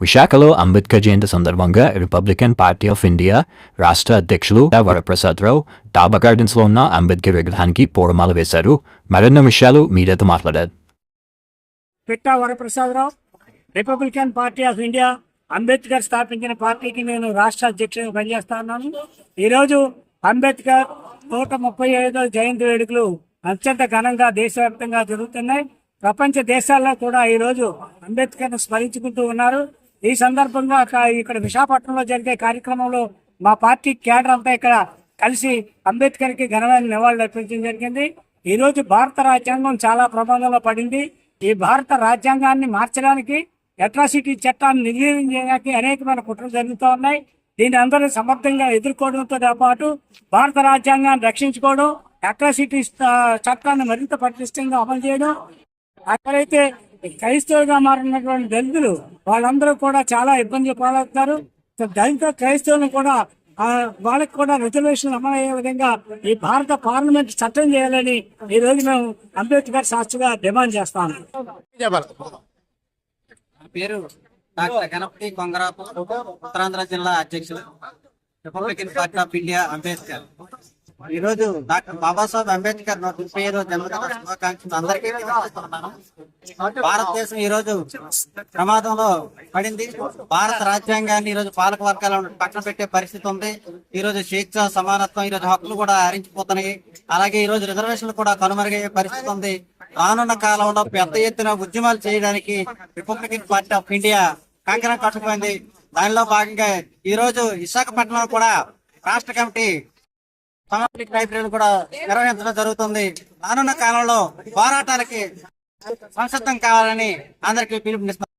విశాఖలో అంబేద్కర్ జయంతి సందర్భంగా Republican Party of India రాష్ట్ర అధ్యక్షులు వరప్రసాదరావు డాబా గార్డెన్స్లో ఉన్న అంబేద్కర్ విగ్రహానికి పూలమాల వేశారు. మరిన్ని విషయాలు మీడియాతో మాట్లాడారు. Pitta Varaprasadarao, Republican Party of India, Ambedkar స్థాపించిన పార్టీకి నేను రాష్ట్ర అధ్యక్షుడిగా పనిచేస్తా ఉన్నాను. ఈరోజు అంబేద్కర్ 135వ జయంతి వేడుకలు అత్యంత ఘనంగా దేశవ్యాప్తంగా జరుగుతున్నాయి. ప్రపంచ దేశాల్లో కూడా ఈరోజు అంబేద్కర్ను స్మరించుకుంటూ ఉన్నారు. ఈ సందర్భంగా ఇక్కడ విశాఖపట్నంలో జరిగే కార్యక్రమంలో మా పార్టీ క్యాడర్ అంతా ఇక్కడ కలిసి అంబేద్కర్కి ఘనమైన నివాళులు అర్పించడం జరిగింది. ఈరోజు భారత రాజ్యాంగం చాలా ప్రమాదంలో పడింది. ఈ భారత రాజ్యాంగాన్ని మార్చడానికి, అట్రాసిటీ చట్టాన్ని నిర్వీర్యం చేయడానికి అనేకమైన కుట్రలు జరుగుతూ ఉన్నాయి. దీన్ని అందరూ సమర్థంగా ఎదుర్కోవడంతో పాటు భారత రాజ్యాంగాన్ని రక్షించుకోవడం, అట్రాసిటీ చట్టాన్ని మరింత పటిష్టంగా అమలు చేయడం, అక్కడైతే క్రైస్తవులుగా మారినటువంటి దళితులు వాళ్ళందరూ కూడా చాలా ఇబ్బందులు పాలవుతారు. దళిత క్రైస్తవులను కూడా వాళ్ళకి కూడా రిజర్వేషన్ అమలయ్యే విధంగా ఈ భారత పార్లమెంట్ చట్టం చేయాలని ఈ రోజు మేము అంబేద్కర్ సాక్షిగా డిమాండ్ చేస్తాము. పేరు డాక్టర్ గణపతి కొంగరాపు, ఉత్తరాంధ్ర జిల్లా అధ్యక్షులు, Republican Party of India, Ambedkar. ఈ రోజు డాక్టర్ బాబాసాహెబ్ అంబేద్కర్ 135వ జన్మదిన శుభాకాంక్షలు అందరికీ తెలియజేస్తున్నాను. భారతదేశం ఈ రోజు ప్రమాదంలో పడింది. భారత రాజ్యాంగాన్ని ఈ రోజు పాలక వర్గాలను పక్కన పెట్టే పరిస్థితి ఉంది. ఈ రోజు స్వేచ్ఛ, సమానత్వం, ఈ రోజు హక్కులు కూడా హరించిపోతున్నాయి. అలాగే ఈ రోజు రిజర్వేషన్లు కూడా కనుమరుగయ్యే పరిస్థితి ఉంది. రానున్న కాలంలో పెద్ద ఎత్తున ఉద్యమాలు చేయడానికి రిపబ్లికన్ పార్టీ ఆఫ్ ఇండియా కంకణం కట్టుకుంది. దానిలో భాగంగా ఈ రోజు విశాఖపట్నంలో కూడా రాష్ట్ర కమిటీ లైబ్రరీలు కూడా నిర్వహించడం జరుగుతుంది. రానున్న కాలంలో పోరాటాలకి సంసిద్ధం కావాలని అందరికీ పిలుపునిస్తున్నారు.